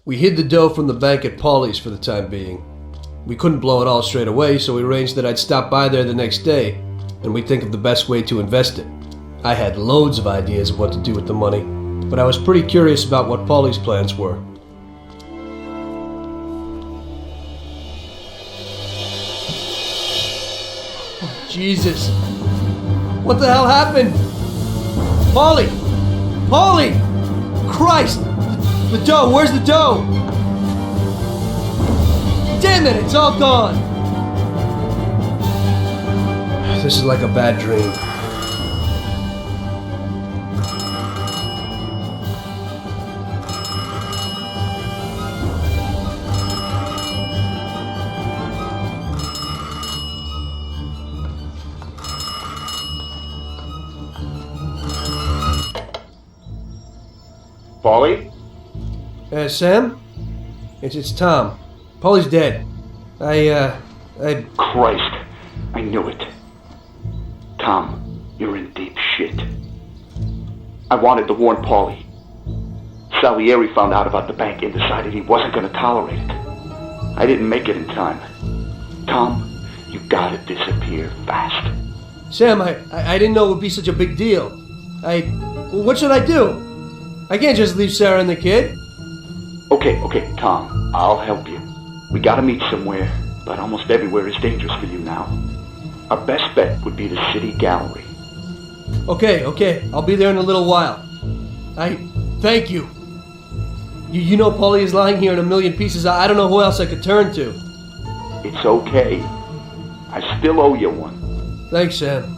We hid the dough from the bank at Paulie's for the time being. We couldn't blow it all straight away, so we arranged that I'd stop by there the next day, and we'd think of the best way to invest it. I had loads of ideas of what to do with the money, but I was pretty curious about what Paulie's plans were. Oh, Jesus. What the hell happened? Paulie! Paulie! Christ! The dough! Where's the dough? Damn it! It's all gone! This is like a bad dream. Paulie? Sam? It's Tom. Paulie's dead. Christ, I knew it. Tom, you're in deep shit. I wanted to warn Paulie. Salierich found out about the bank and decided he wasn't going to tolerate it. I didn't make it in time. Tom, you gotta disappear fast. Sam, I didn't know it would be such a big deal. What should I do? I can't just leave Sarah and the kid. Okay, Tom, I'll help you. We gotta meet somewhere, but almost everywhere is dangerous for you now. Our best bet would be the city gallery. Okay, I'll be there in a little while. Thank you. You know Paulie is lying here in a million pieces. I don't know who else I could turn to. It's okay. I still owe you one. Thanks, Sam.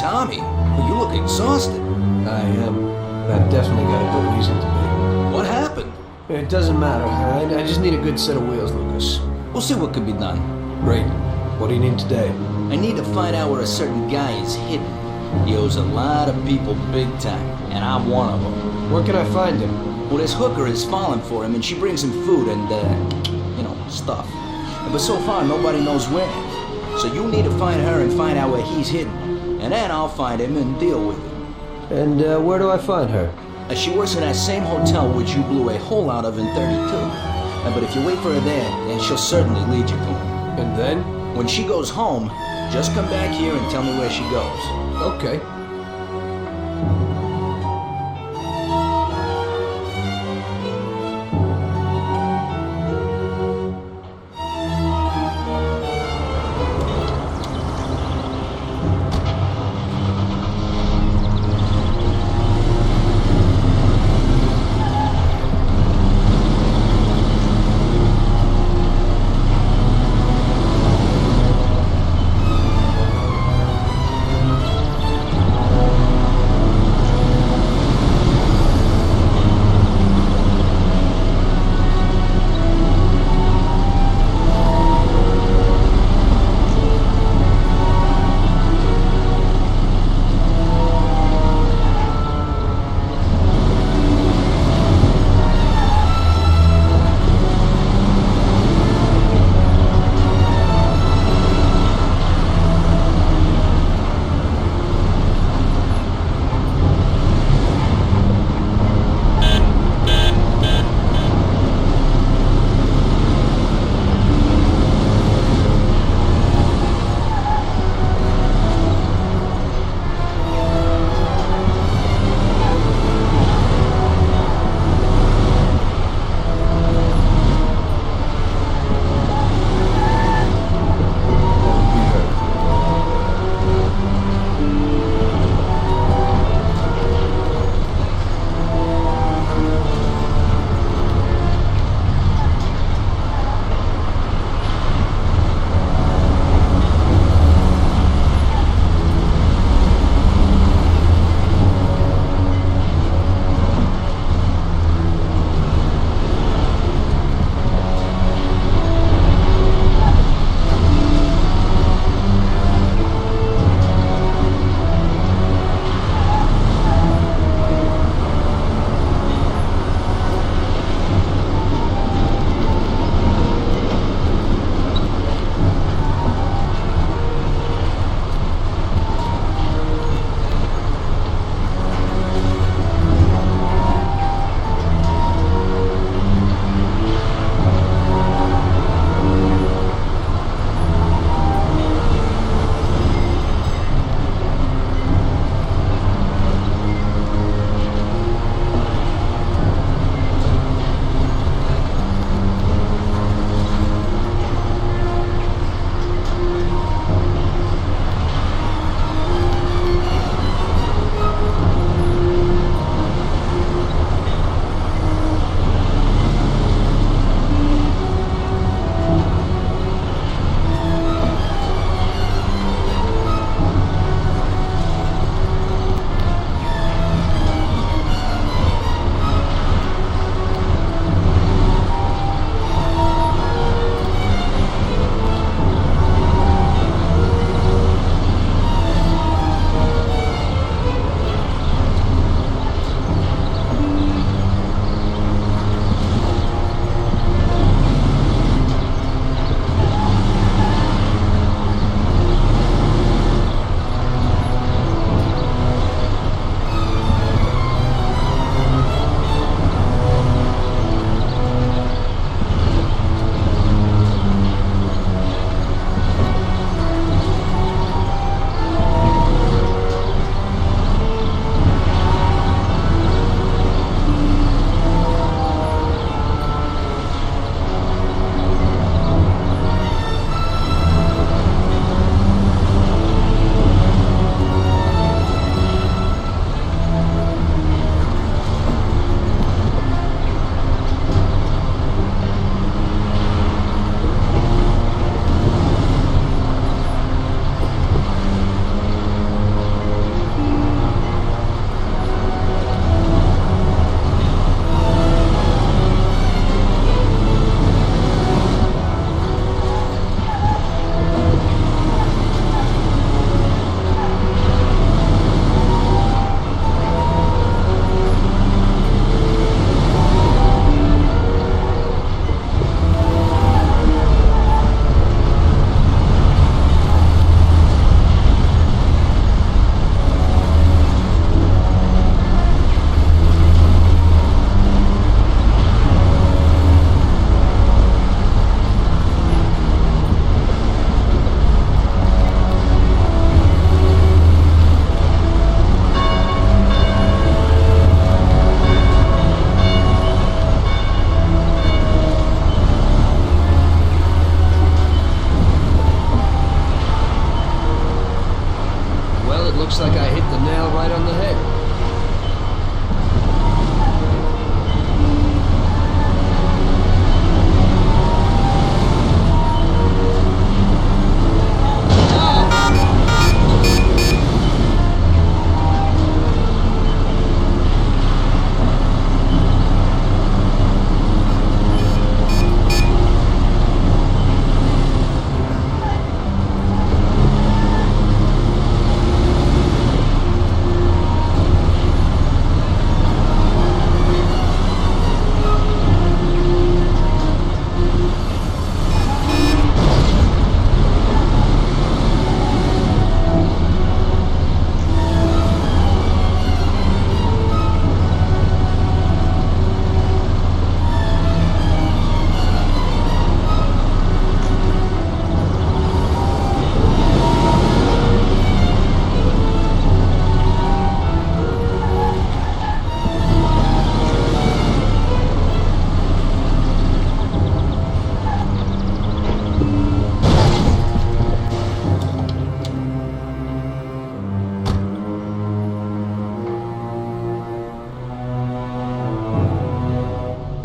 Tommy, you look exhausted. I am. I've definitely got a good reason to be. What happened? It doesn't matter. I just need a good set of wheels, Lucas. We'll see what can be done. Great. What do you need today? I need to find out where a certain guy is hidden. He owes a lot of people big time, and I'm one of them. Where can I find him? Well, this hooker has fallen for him, and she brings him food and, stuff. But so far, nobody knows where. So you need to find her and find out where he's hidden. And then I'll find him and deal with him. And where do I find her? She works in that same hotel which you blew a hole out of in 32. But if you wait for her there, then she'll certainly lead you to him. And then? When she goes home, just come back here and tell me where she goes. Okay.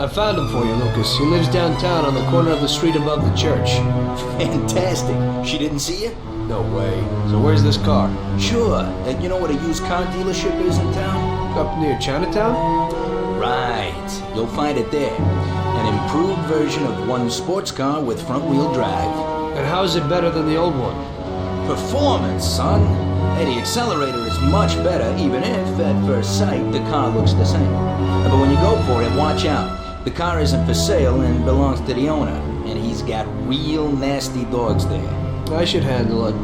I found him for you, Lucas. He lives downtown on the corner of the street above the church. Fantastic. She didn't see you? No way. So where's this car? Sure. You know what a used car dealership is in town? Up near Chinatown? Right. You'll find it there. An improved version of one sports car with front-wheel drive. And how is it better than the old one? Performance, son. Hey, the accelerator is much better, even if, at first sight, the car looks the same. But when you go for it, watch out. The car isn't for sale and belongs to the owner, and he's got real nasty dogs there. I should handle it.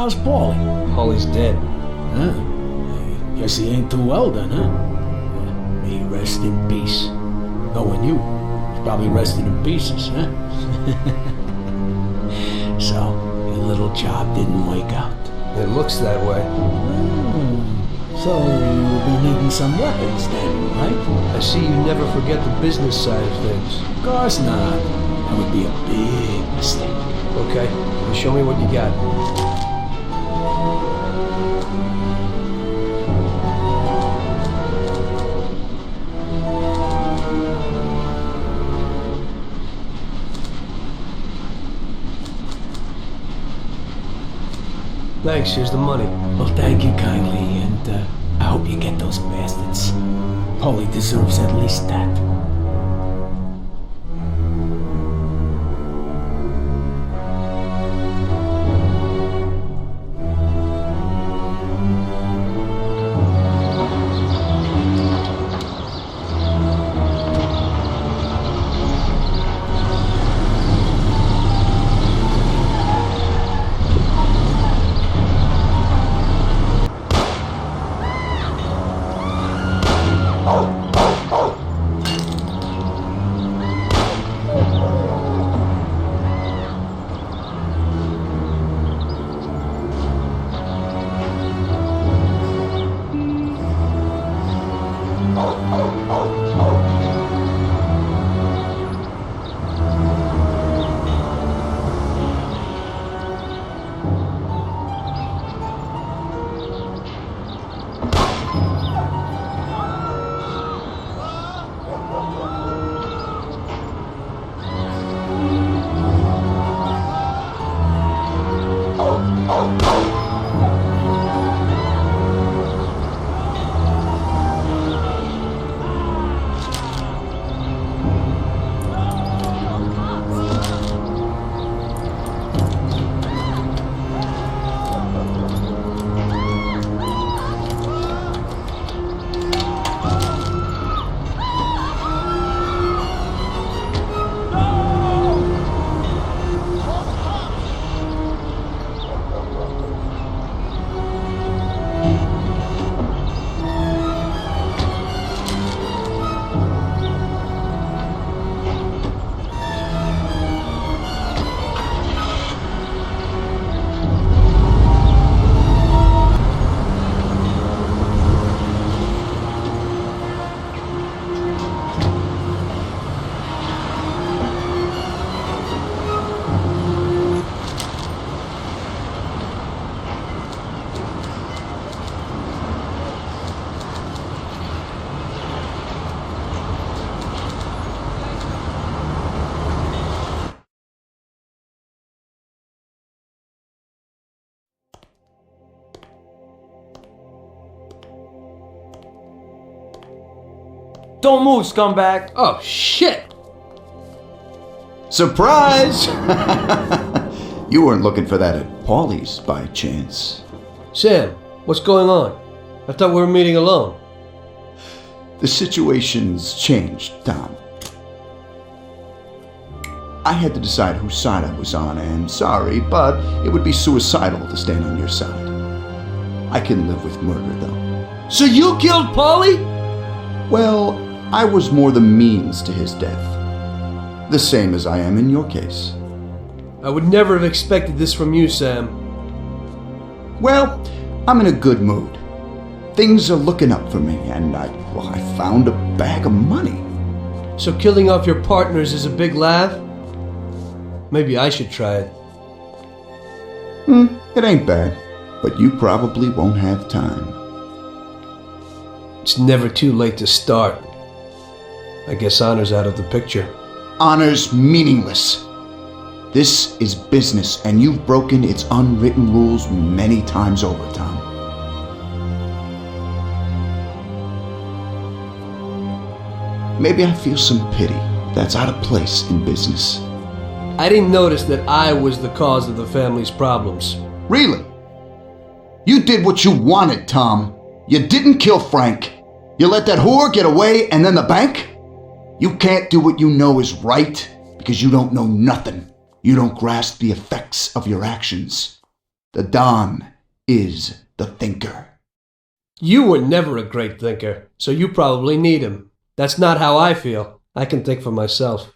How's Paulie? Paulie's dead. Huh? I guess he ain't too well then, huh? May he rest in peace. Knowing you, he's probably resting in pieces, huh? So, your little job didn't work out. It looks that way. So, you'll be needing some weapons then, right? I see you never forget the business side of things. Of course not. That would be a big mistake. Okay, well, show me what you got. Thanks, here's the money. Well, thank you kindly, and I hope you get those bastards. Paulie deserves at least that. Don't move, scumbag! Oh, shit! Surprise! You weren't looking for that at Paulie's by chance. Sam, what's going on? I thought we were meeting alone. The situation's changed, Tom. I had to decide whose side I was on, and sorry, but it would be suicidal to stand on your side. I can live with murder, though. So you killed Paulie? Well, I was more the means to his death. The same as I am in your case. I would never have expected this from you, Sam. Well, I'm in a good mood. Things are looking up for me, and I found a bag of money. So killing off your partners is a big laugh? Maybe I should try it. It ain't bad, but you probably won't have time. It's never too late to start. I guess honor's out of the picture. Honor's meaningless. This is business, and you've broken its unwritten rules many times over, Tom. Maybe I feel some pity. That's out of place in business. I didn't notice that I was the cause of the family's problems. Really? You did what you wanted, Tom. You didn't kill Frank. You let that whore get away, and then the bank? You can't do what you know is right because you don't know nothing. You don't grasp the effects of your actions. The Don is the thinker. You were never a great thinker, so you probably need him. That's not how I feel. I can think for myself.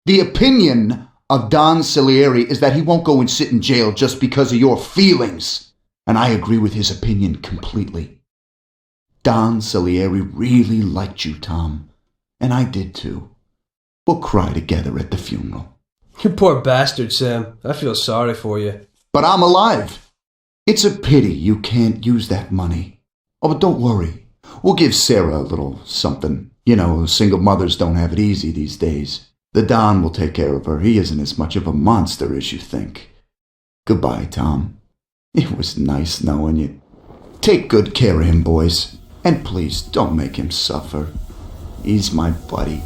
The opinion of Don Salieri is that he won't go and sit in jail just because of your feelings. And I agree with his opinion completely. Don Salieri really liked you, Tom. And I did too. We'll cry together at the funeral. You poor bastard, Sam. I feel sorry for you. But I'm alive. It's a pity you can't use that money. Oh, but don't worry. We'll give Sarah a little something. You know, single mothers don't have it easy these days. The Don will take care of her. He isn't as much of a monster as you think. Goodbye, Tom. It was nice knowing you. Take good care of him, boys. And please, don't make him suffer. He's my buddy.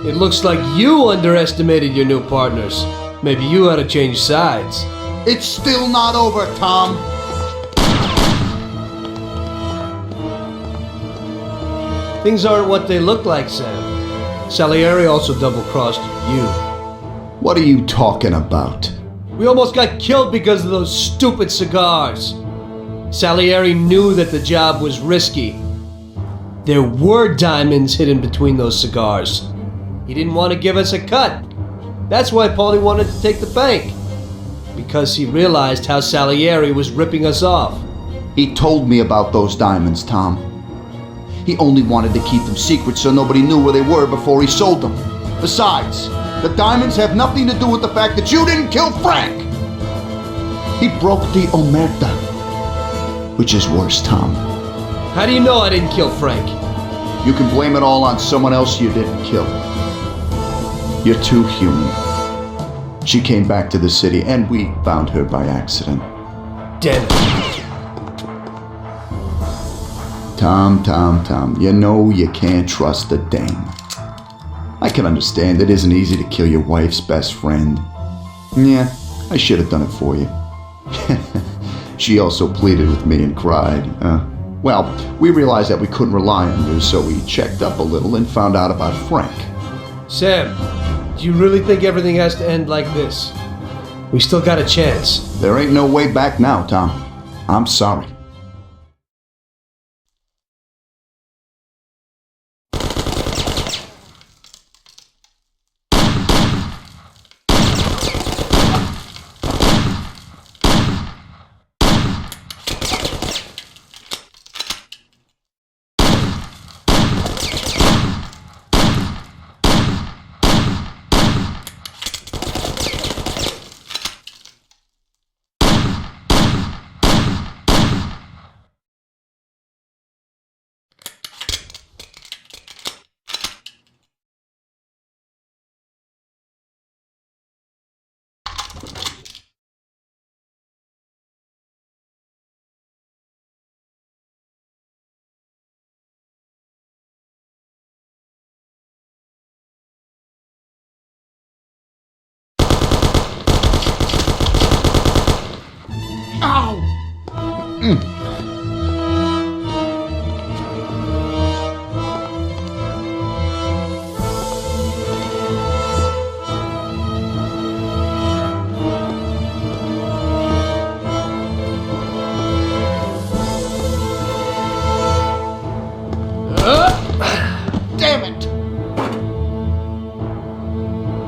It looks like you underestimated your new partners. Maybe you ought to change sides. It's still not over, Tom. Things aren't what they look like, Sam. Salieri also double-crossed you. What are you talking about? We almost got killed because of those stupid cigars. Salieri knew that the job was risky. There were diamonds hidden between those cigars. He didn't want to give us a cut. That's why Paulie wanted to take the bank. Because he realized how Salieri was ripping us off. He told me about those diamonds, Tom. He only wanted to keep them secret so nobody knew where they were before he sold them. Besides, the diamonds have nothing to do with the fact that you didn't kill Frank. He broke the omerta. Which is worse, Tom. How do you know I didn't kill Frank? You can blame it all on someone else you didn't kill. You're too human. She came back to the city and we found her by accident. Damn it. Tom, you know you can't trust a dame. I can understand it isn't easy to kill your wife's best friend. Yeah, I should have done it for you. She also pleaded with me and cried. Well, we realized that we couldn't rely on you, so we checked up a little and found out about Frank. Sam, do you really think everything has to end like this? We still got a chance. There ain't no way back now, Tom. I'm sorry.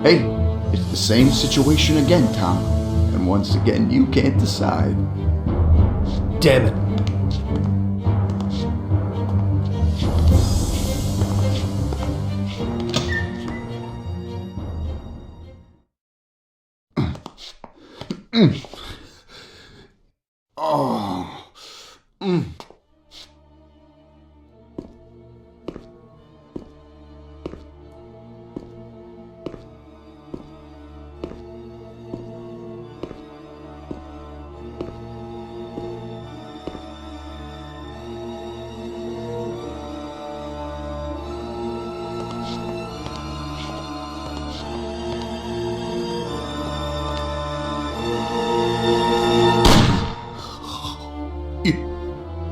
Hey, it's the same situation again, Tom. And once again, you can't decide. Damn it.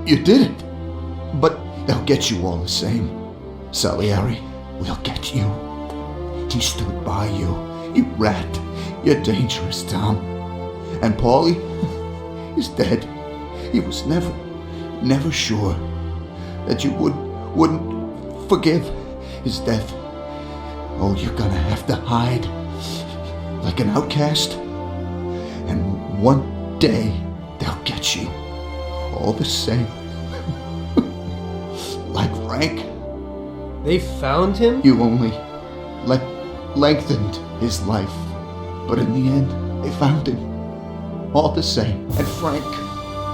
You did it. But they'll get you all the same. Salieri, we'll get you. He stood by you. You rat. You're dangerous, Tom. And Paulie is dead. He was never sure that you wouldn't forgive his death. Oh, you're gonna have to hide like an outcast. And one day they'll get you. All the same. Like Frank. They found him? You only lengthened his life. But in the end, they found him. All the same. And Frank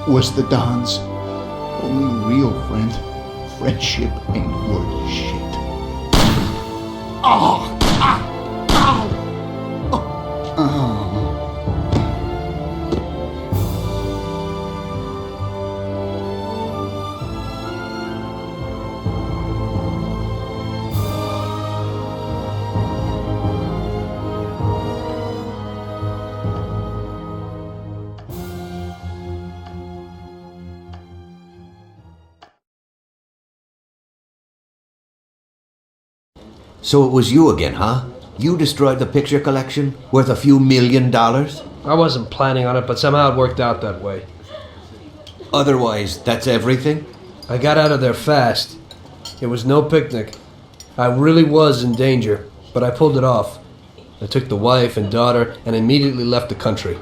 was the Don's only real friend. Friendship ain't worth shit. Oh! So it was you again, huh? You destroyed the picture collection, worth a few $1 million? I wasn't planning on it, but somehow it worked out that way. Otherwise, that's everything? I got out of there fast. It was no picnic. I really was in danger, but I pulled it off. I took the wife and daughter and immediately left the country.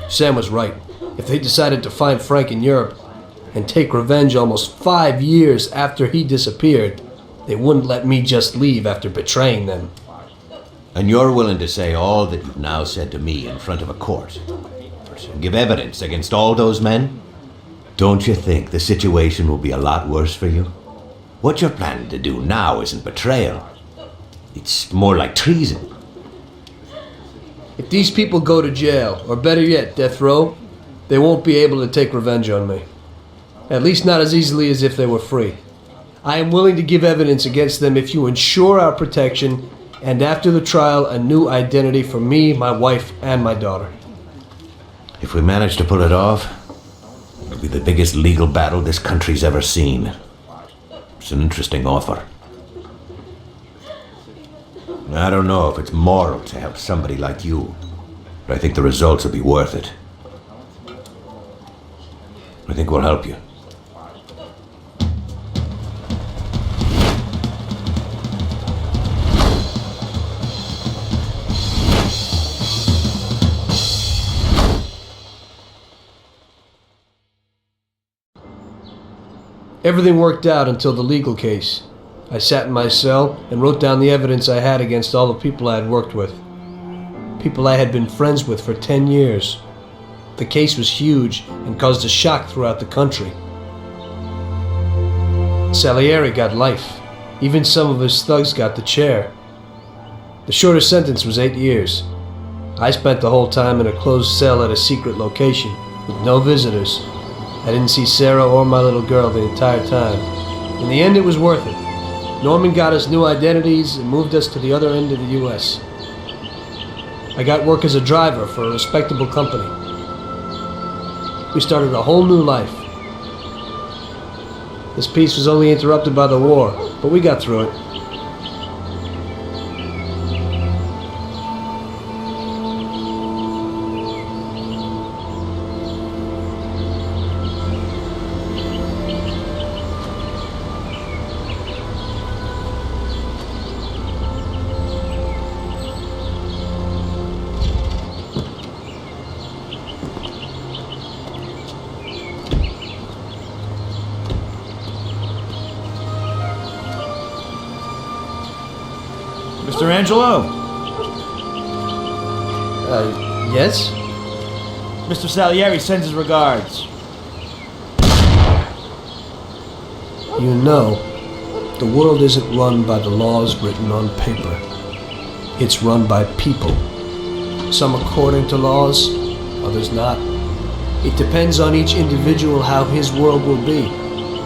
Sam was right. If they decided to find Frank in Europe and take revenge almost 5 years after he disappeared, they wouldn't let me just leave after betraying them. And you're willing to say all that you've now said to me in front of a court? Give evidence against all those men? Don't you think the situation will be a lot worse for you? What you're planning to do now isn't betrayal. It's more like treason. If these people go to jail, or better yet, death row, they won't be able to take revenge on me. At least not as easily as if they were free. I am willing to give evidence against them if you ensure our protection, and after the trial, a new identity for me, my wife, and my daughter. If we manage to pull it off, it'll be the biggest legal battle this country's ever seen. It's an interesting offer. I don't know if it's moral to help somebody like you, but I think the results will be worth it. I think we'll help you. Everything worked out until the legal case. I sat in my cell and wrote down the evidence I had against all the people I had worked with. People I had been friends with for 10 years. The case was huge and caused a shock throughout the country. Salierich got life. Even some of his thugs got the chair. The shortest sentence was 8 years. I spent the whole time in a closed cell at a secret location with no visitors. I didn't see Sarah or my little girl the entire time. In the end, it was worth it. Norman got us new identities and moved us to the other end of the U.S. I got work as a driver for a respectable company. We started a whole new life. This peace was only interrupted by the war, but we got through it. Mr. Angelo? Yes? Mr. Salieri sends his regards. You know, the world isn't run by the laws written on paper. It's run by people. Some according to laws, others not. It depends on each individual how his world will be,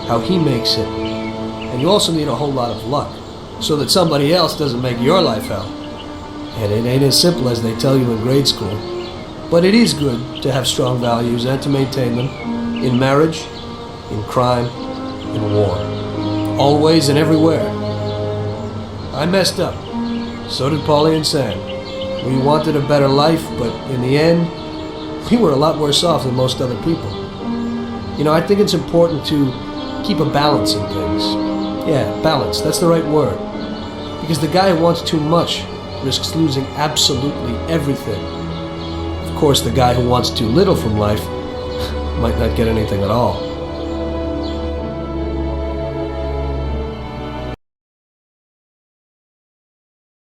how he makes it. And you also need a whole lot of luck, so that somebody else doesn't make your life hell. And it ain't as simple as they tell you in grade school. But it is good to have strong values and to maintain them, in marriage, in crime, in war. Always and everywhere. I messed up. So did Paulie and Sam. We wanted a better life, but in the end, we were a lot worse off than most other people. You know, I think it's important to keep a balance in things. Yeah, balance, that's the right word. Because the guy who wants too much risks losing absolutely everything. Of course, the guy who wants too little from life might not get anything at all.